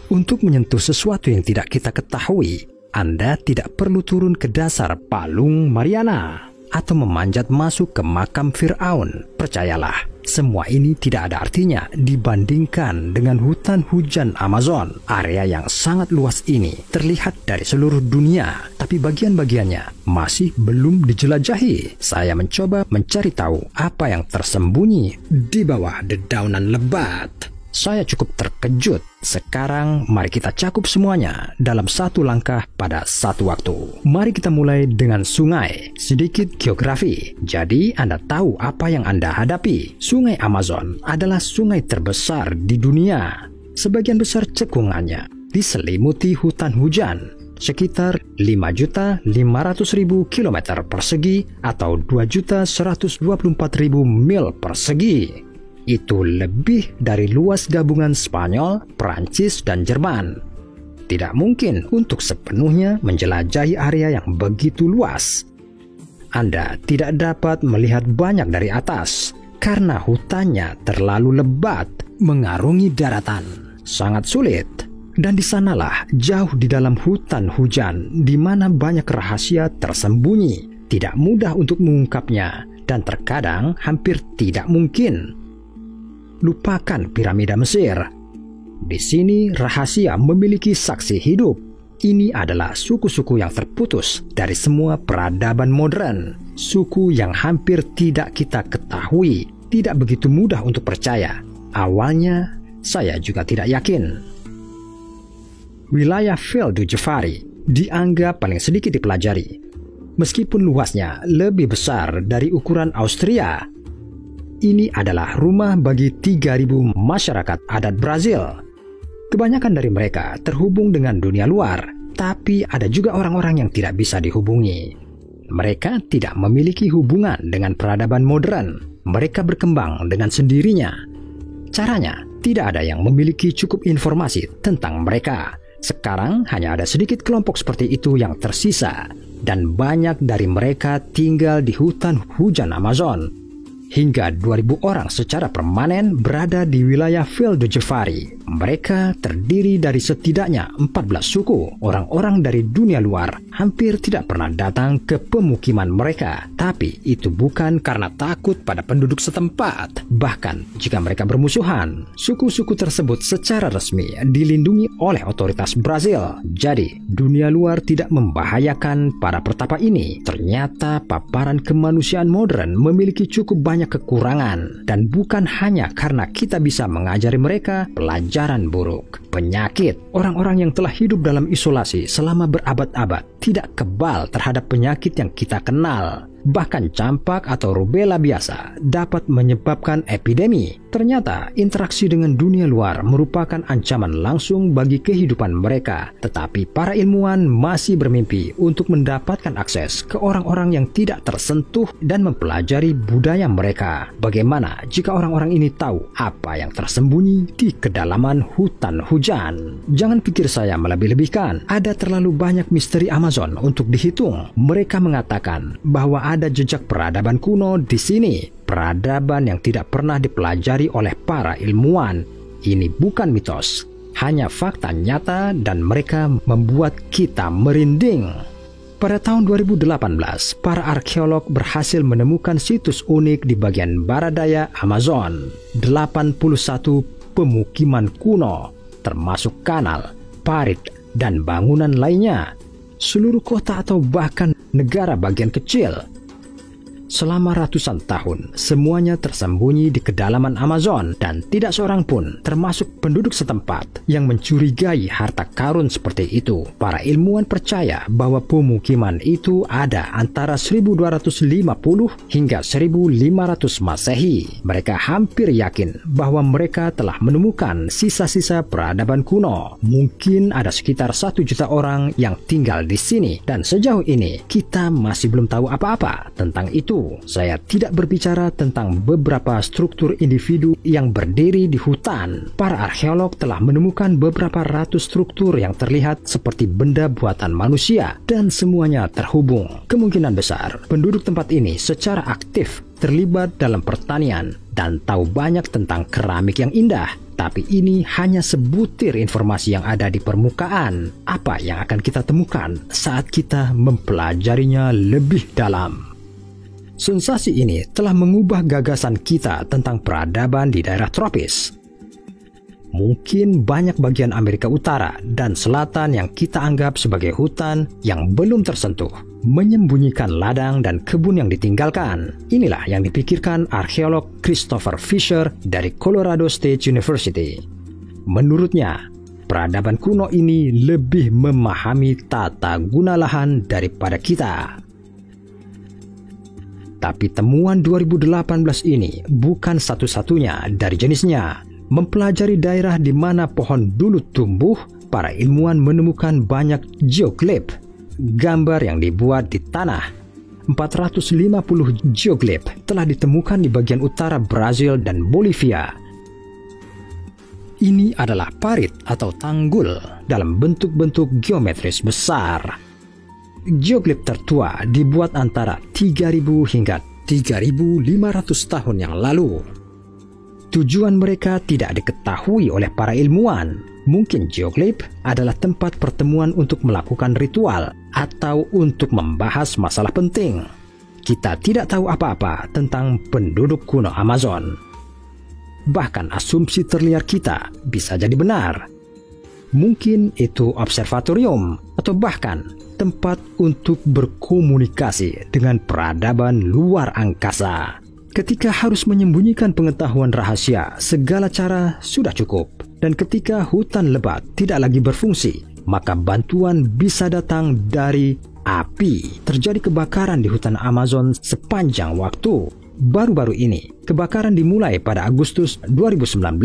Untuk menyentuh sesuatu yang tidak kita ketahui, Anda tidak perlu turun ke dasar Palung Mariana atau memanjat masuk ke makam Fir'aun. Percayalah, semua ini tidak ada artinya dibandingkan dengan hutan hujan Amazon. Area yang sangat luas ini terlihat dari seluruh dunia, tapi bagian-bagiannya masih belum dijelajahi. Saya mencoba mencari tahu apa yang tersembunyi di bawah dedaunan lebat. Saya cukup terkejut. Sekarang mari kita cakup semuanya dalam satu langkah pada satu waktu. Mari kita mulai dengan sungai. Sedikit geografi. Jadi Anda tahu apa yang Anda hadapi. Sungai Amazon adalah sungai terbesar di dunia. Sebagian besar cekungannya diselimuti hutan hujan, sekitar 5.500.000 km persegi atau 2.124.000 mil persegi. Itu lebih dari luas gabungan Spanyol, Prancis, dan Jerman. Tidak mungkin untuk sepenuhnya menjelajahi area yang begitu luas. Anda tidak dapat melihat banyak dari atas karena hutannya terlalu lebat, mengarungi daratan. Sangat sulit. Dan di sanalah, jauh di dalam hutan hujan, di mana banyak rahasia tersembunyi. Tidak mudah untuk mengungkapnya, dan terkadang hampir tidak mungkin. Lupakan piramida Mesir. Di sini rahasia memiliki saksi hidup. Ini adalah suku-suku yang terputus dari semua peradaban modern. Suku yang hampir tidak kita ketahui, tidak begitu mudah untuk percaya. Awalnya, saya juga tidak yakin. Wilayah Val du Jafari dianggap paling sedikit dipelajari. Meskipun luasnya lebih besar dari ukuran Austria, ini adalah rumah bagi 3.000 masyarakat adat Brazil. Kebanyakan dari mereka terhubung dengan dunia luar, tapi ada juga orang-orang yang tidak bisa dihubungi. Mereka tidak memiliki hubungan dengan peradaban modern. Mereka berkembang dengan sendirinya. Caranya, tidak ada yang memiliki cukup informasi tentang mereka. Sekarang hanya ada sedikit kelompok seperti itu yang tersisa, dan banyak dari mereka tinggal di hutan hujan Amazon. Hingga 2.000 orang secara permanen berada di wilayah Val du Jafari. Mereka terdiri dari setidaknya 14 suku. Orang-orang dari dunia luar hampir tidak pernah datang ke pemukiman mereka. Tapi itu bukan karena takut pada penduduk setempat. Bahkan jika mereka bermusuhan, suku-suku tersebut secara resmi dilindungi oleh otoritas Brazil. Jadi, dunia luar tidak membahayakan para pertapa ini. Ternyata paparan kemanusiaan modern memiliki cukup banyak kekurangan, dan bukan hanya karena kita bisa mengajari mereka pelajaran buruk. Penyakit, orang-orang yang telah hidup dalam isolasi selama berabad-abad tidak kebal terhadap penyakit yang kita kenal. Bahkan campak atau rubella biasa dapat menyebabkan epidemi. Ternyata interaksi dengan dunia luar merupakan ancaman langsung bagi kehidupan mereka. Tetapi para ilmuwan masih bermimpi untuk mendapatkan akses ke orang-orang yang tidak tersentuh dan mempelajari budaya mereka. Bagaimana jika orang-orang ini tahu apa yang tersembunyi di kedalaman hutan hujan? Jangan pikir saya melebih-lebihkan. Ada terlalu banyak misteri Amazon untuk dihitung. Mereka mengatakan bahwa ada jejak peradaban kuno di sini. Peradaban yang tidak pernah dipelajari oleh para ilmuwan. Ini bukan mitos, hanya fakta nyata, dan mereka membuat kita merinding. Pada tahun 2018, para arkeolog berhasil menemukan situs unik di bagian barat daya Amazon. 81 pemukiman kuno, termasuk kanal, parit, dan bangunan lainnya. Seluruh kota atau bahkan negara bagian kecil. Selama ratusan tahun, semuanya tersembunyi di kedalaman Amazon, dan tidak seorang pun, termasuk penduduk setempat, yang mencurigai harta karun seperti itu. Para ilmuwan percaya bahwa pemukiman itu ada antara 1250 hingga 1500 Masehi. Mereka hampir yakin bahwa mereka telah menemukan sisa-sisa peradaban kuno. Mungkin ada sekitar 1 juta orang yang tinggal di sini, dan sejauh ini kita masih belum tahu apa-apa tentang itu. Saya tidak berbicara tentang beberapa struktur individu yang berdiri di hutan. Para arkeolog telah menemukan beberapa ratus struktur yang terlihat seperti benda buatan manusia, dan semuanya terhubung. Kemungkinan besar penduduk tempat ini secara aktif terlibat dalam pertanian dan tahu banyak tentang keramik yang indah. Tapi ini hanya sebutir informasi yang ada di permukaan. Apa yang akan kita temukan saat kita mempelajarinya lebih dalam? Sensasi ini telah mengubah gagasan kita tentang peradaban di daerah tropis. Mungkin banyak bagian Amerika Utara dan Selatan yang kita anggap sebagai hutan yang belum tersentuh, menyembunyikan ladang dan kebun yang ditinggalkan. Inilah yang dipikirkan arkeolog Christopher Fisher dari Colorado State University. Menurutnya, peradaban kuno ini lebih memahami tata guna lahan daripada kita. Tapi temuan 2018 ini bukan satu-satunya dari jenisnya. Mempelajari daerah di mana pohon dulu tumbuh, para ilmuwan menemukan banyak geoglif, gambar yang dibuat di tanah. 450 geoglif telah ditemukan di bagian utara Brazil dan Bolivia. Ini adalah parit atau tanggul dalam bentuk-bentuk geometris besar. Geoglif tertua dibuat antara 3.000 hingga 3.500 tahun yang lalu. Tujuan mereka tidak diketahui oleh para ilmuwan. Mungkin geoglif adalah tempat pertemuan untuk melakukan ritual atau untuk membahas masalah penting. Kita tidak tahu apa-apa tentang penduduk kuno Amazon. Bahkan asumsi terliar kita bisa jadi benar. Mungkin itu observatorium atau bahkan tempat untuk berkomunikasi dengan peradaban luar angkasa. Ketika harus menyembunyikan pengetahuan rahasia, segala cara sudah cukup. Dan ketika hutan lebat tidak lagi berfungsi, maka bantuan bisa datang dari api. Terjadi kebakaran di hutan Amazon sepanjang waktu. Baru-baru ini, kebakaran dimulai pada Agustus 2019.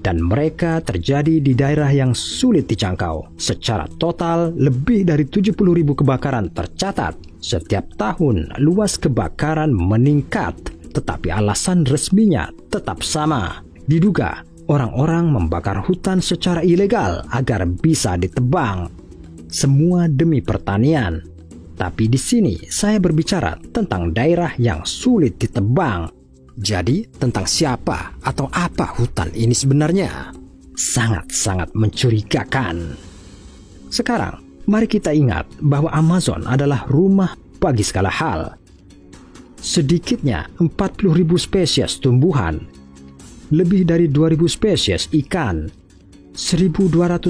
Dan mereka terjadi di daerah yang sulit dijangkau. Secara total, lebih dari 70.000 kebakaran tercatat. Setiap tahun, luas kebakaran meningkat. Tetapi alasan resminya tetap sama. Diduga, orang-orang membakar hutan secara ilegal agar bisa ditebang. Semua demi pertanian. Tapi di sini, saya berbicara tentang daerah yang sulit ditebang. Jadi, tentang siapa atau apa hutan ini sebenarnya? Sangat-sangat mencurigakan. Sekarang, mari kita ingat bahwa Amazon adalah rumah bagi segala hal. Sedikitnya 40.000 spesies tumbuhan, lebih dari 2.000 spesies ikan, 1.294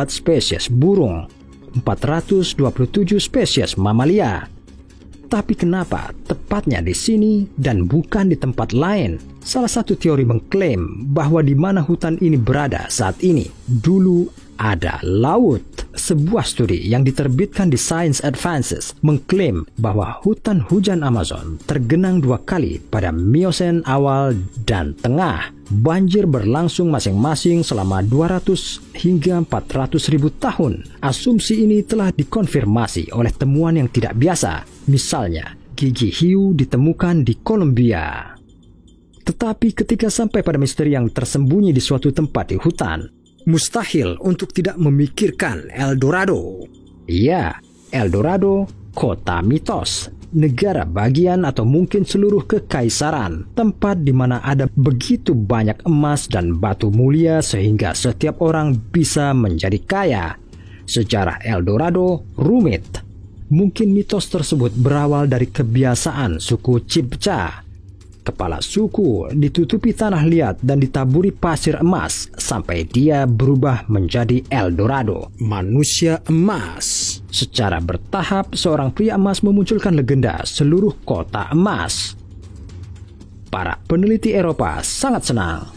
spesies burung, 427 spesies mamalia. Tapi kenapa tepatnya di sini dan bukan di tempat lain? Salah satu teori mengklaim bahwa di mana hutan ini berada saat ini, dulu ada laut. Sebuah studi yang diterbitkan di Science Advances mengklaim bahwa hutan hujan Amazon tergenang 2 kali pada Miocene awal dan tengah. Banjir berlangsung masing-masing selama 200 hingga 400 ribu tahun. Asumsi ini telah dikonfirmasi oleh temuan yang tidak biasa. Misalnya, gigi hiu ditemukan di Kolombia. Tetapi ketika sampai pada misteri yang tersembunyi di suatu tempat di hutan, mustahil untuk tidak memikirkan El Dorado. Iya, El Dorado, kota mitos, negara bagian atau mungkin seluruh kekaisaran, tempat di mana ada begitu banyak emas dan batu mulia sehingga setiap orang bisa menjadi kaya. Sejarah El Dorado rumit. Mungkin mitos tersebut berawal dari kebiasaan suku Chibcha. Kepala suku ditutupi tanah liat dan ditaburi pasir emas sampai dia berubah menjadi El Dorado, manusia emas. Secara bertahap, seorang pria emas memunculkan legenda seluruh kota emas. Para peneliti Eropa sangat senang.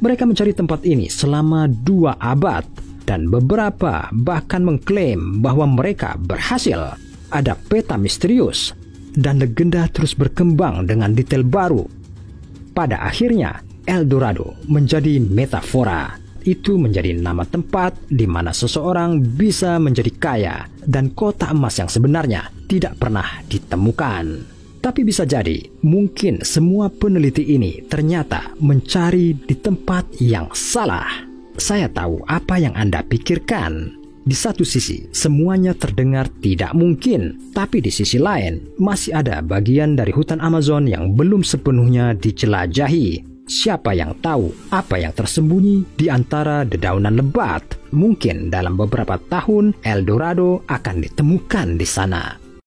Mereka mencari tempat ini selama 2 abad dan beberapa bahkan mengklaim bahwa mereka berhasil. Ada peta misterius dan legenda terus berkembang dengan detail baru. Pada akhirnya, El Dorado menjadi metafora. Itu menjadi nama tempat di mana seseorang bisa menjadi kaya dan kota emas yang sebenarnya tidak pernah ditemukan. Tapi bisa jadi, mungkin semua peneliti ini ternyata mencari di tempat yang salah. Saya tahu apa yang Anda pikirkan. Di satu sisi, semuanya terdengar tidak mungkin, tapi di sisi lain, masih ada bagian dari hutan Amazon yang belum sepenuhnya dijelajahi. Siapa yang tahu apa yang tersembunyi di antara dedaunan lebat? Mungkin dalam beberapa tahun El Dorado akan ditemukan di sana.